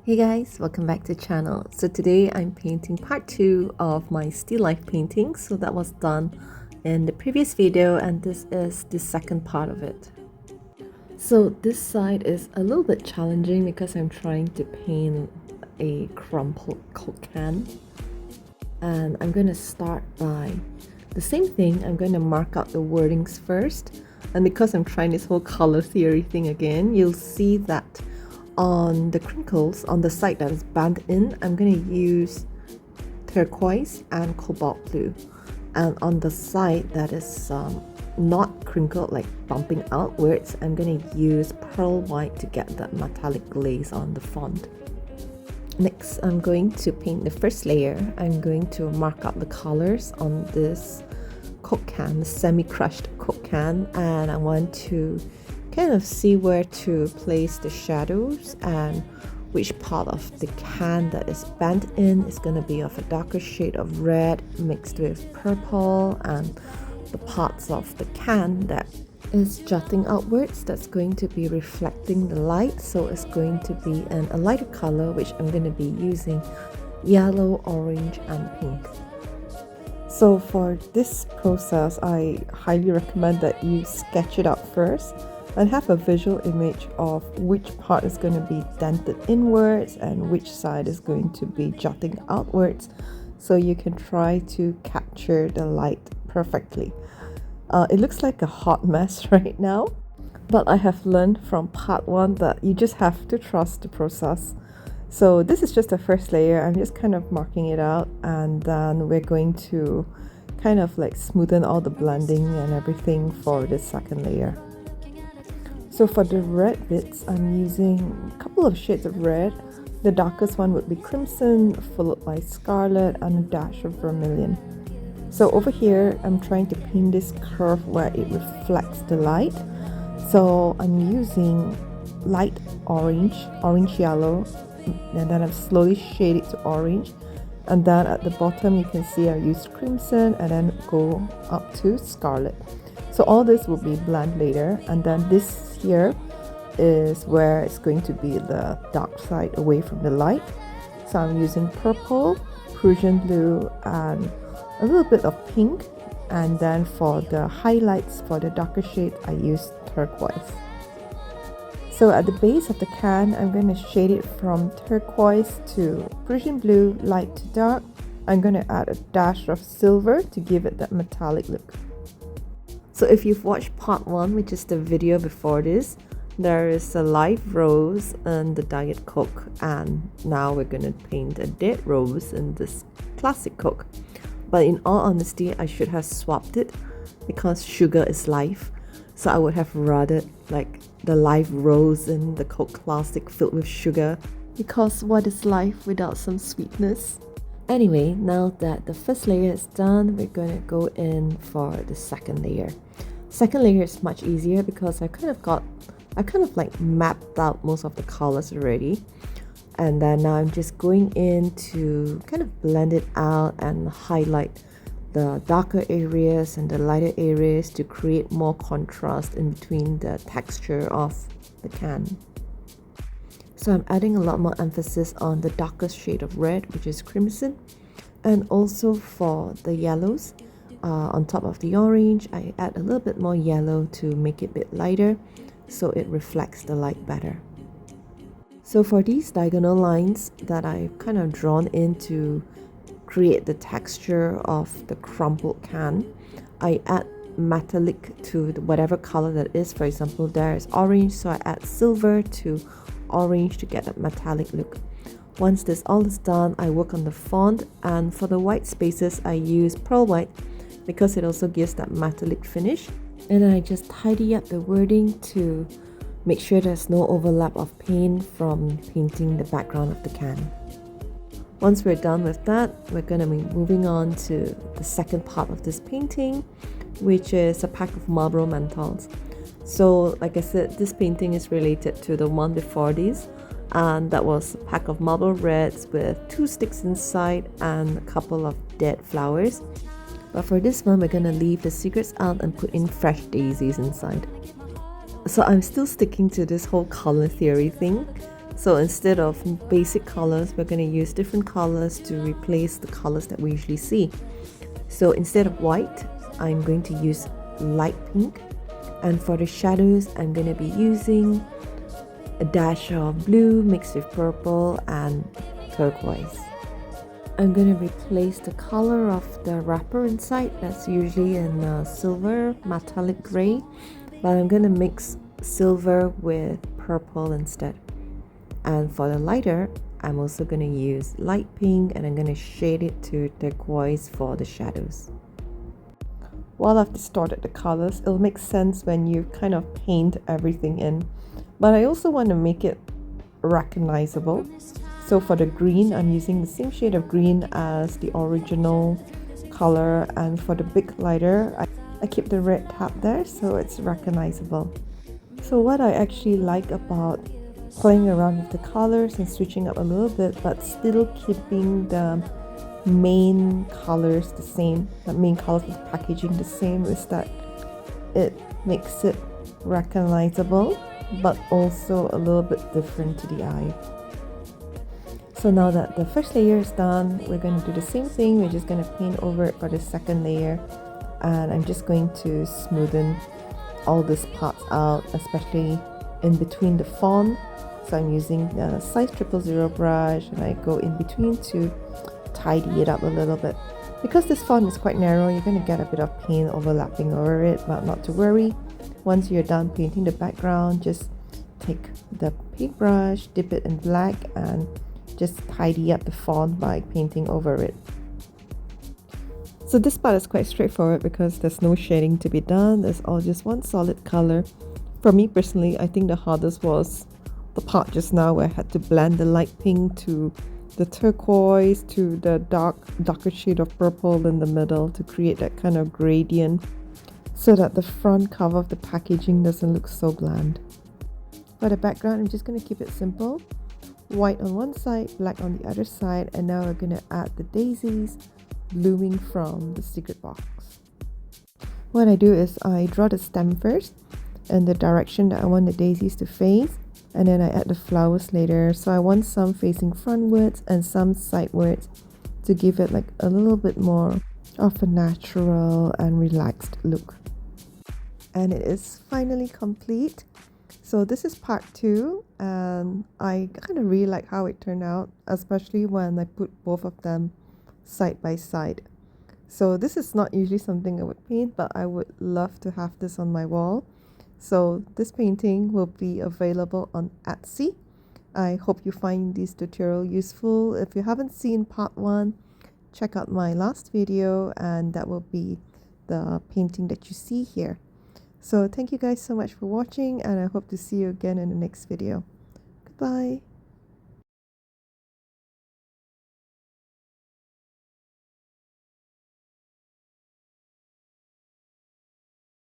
Hey guys, welcome back to the channel. So today I'm painting part 2 of my still life painting. So that was done in the previous video and this is the second part of it. So this side is a little bit challenging because I'm trying to paint a crumpled Coke can. And I'm going to start by the same thing. I'm going to mark out the wordings first. And because I'm trying this whole color theory thing again, you'll see that on the crinkles on the side that is bent in, I'm going to use turquoise and cobalt blue, and on the side that is not crinkled, like bumping outwards, I'm going to use pearl white to get that metallic glaze on the font. Next, I'm going to paint the first layer. I'm going to mark out the colors on this Coke can, the semi-crushed Coke can, and I want to kind of see where to place the shadows and which part of the can that is bent in is going to be of a darker shade of red mixed with purple, and the parts of the can that is jutting outwards that's going to be reflecting the light, so it's going to be in a lighter color, which I'm going to be using yellow, orange and pink. So for this process, I highly recommend that you sketch it out first and have a visual image of which part is going to be dented inwards and which side is going to be jutting outwards, so you can try to capture the light perfectly. It looks like a hot mess right now, but I have learned from part 1 that you just have to trust the process. So this is just the first layer. I'm just kind of marking it out, and then we're going to kind of like smoothen all the blending and everything for the second layer. So for the red bits, I'm using a couple of shades of red. The darkest one would be crimson, followed by scarlet and a dash of vermilion. So over here, I'm trying to paint this curve where it reflects the light. So I'm using light orange, orange yellow, and then I've slowly shaded it to orange. And then at the bottom, you can see I used crimson and then go up to scarlet. So all this will be blend later, and then this here is where it's going to be the dark side away from the light. So I'm using purple, Prussian blue and a little bit of pink, and then for the highlights for the darker shade I used turquoise. So at the base of the can, I'm going to shade it from turquoise to Prussian blue, light to dark. I'm going to add a dash of silver to give it that metallic look. So if you've watched part 1, which is the video before this, there is a live rose and the Diet Coke, and now we're going to paint a dead rose in this classic Coke. But in all honesty, I should have swapped it because sugar is life. So I would have rather like the live rose in the Coke Classic filled with sugar, because what is life without some sweetness? Anyway, now that the first layer is done, we're going to go in for the second layer. Second layer is much easier because I kind of like mapped out most of the colors already. And then now I'm just going in to kind of blend it out and highlight the darker areas and the lighter areas to create more contrast in between the texture of the can. So I'm adding a lot more emphasis on the darkest shade of red, which is crimson, and also for the yellows on top of the orange, I add a little bit more yellow to make it a bit lighter so it reflects the light better. So for these diagonal lines that I've kind of drawn in to create the texture of the crumpled can, I add metallic to whatever color that is. For example, there is orange, so I add silver to orange to get that metallic look. Once this all is done, I work on the font, and for the white spaces I use pearl white because it also gives that metallic finish. And then I just tidy up the wording to make sure there's no overlap of paint from painting the background of the can. Once we're done with that, we're going to be moving on to the second part of this painting, which is a pack of Marlboro menthols. So like I said, this painting is related to the one before this, and that was a pack of Marlboro reds with 2 sticks inside and a couple of dead flowers. But for this one, we're going to leave the secrets out and put in fresh daisies inside. So I'm still sticking to this whole color theory thing. So instead of basic colors, we're going to use different colors to replace the colors that we usually see. So instead of white, I'm going to use light pink, and for the shadows I'm going to be using a dash of blue mixed with purple and turquoise. I'm going to replace the color of the wrapper inside, that's usually in silver metallic gray, but I'm going to mix silver with purple instead. And for the lighter, I'm also going to use light pink, and I'm going to shade it to turquoise for the shadows. While I've distorted the colors, it'll make sense when you kind of paint everything in. But I also want to make it recognizable. So for the green, I'm using the same shade of green as the original color. And for the big lighter, I keep the red tab there so it's recognizable. So what I actually like about playing around with the colors and switching up a little bit, but still keeping the main colors the same, the main colors of the packaging the same, is that it makes it recognizable but also a little bit different to the eye. So now that the first layer is done, we're going to do the same thing. We're just going to paint over it for the second layer, and I'm just going to smoothen all these parts out, especially in between the font. So I'm using the size 000 brush, and I go in between to tidy it up a little bit. Because this font is quite narrow, you're going to get a bit of paint overlapping over it, but not to worry. Once you're done painting the background, just take the paintbrush, dip it in black, and just tidy up the font by painting over it. So this part is quite straightforward because there's no shading to be done. There's all just one solid color. For me personally, I think the hardest was the part just now where I had to blend the light pink to the turquoise to the darker shade of purple in the middle to create that kind of gradient, so that the front cover of the packaging doesn't look so bland. For the background, I'm just going to keep it simple. White on one side, black on the other side, and now we're going to add the daisies blooming from the secret box. What I do is I draw the stem first in the direction that I want the daisies to face, and then I add the flowers later. So I want some facing frontwards and some sidewards to give it like a little bit more of a natural and relaxed look. And it is finally complete. So this is part 2, and I kind of really like how it turned out, especially when I put both of them side by side. So this is not usually something I would paint, but I would love to have this on my wall. So this painting will be available on Etsy. I hope you find this tutorial useful. If you haven't seen part 1, check out my last video, and that will be the painting that you see here. So thank you guys so much for watching, and I hope to see you again in the next video. Goodbye.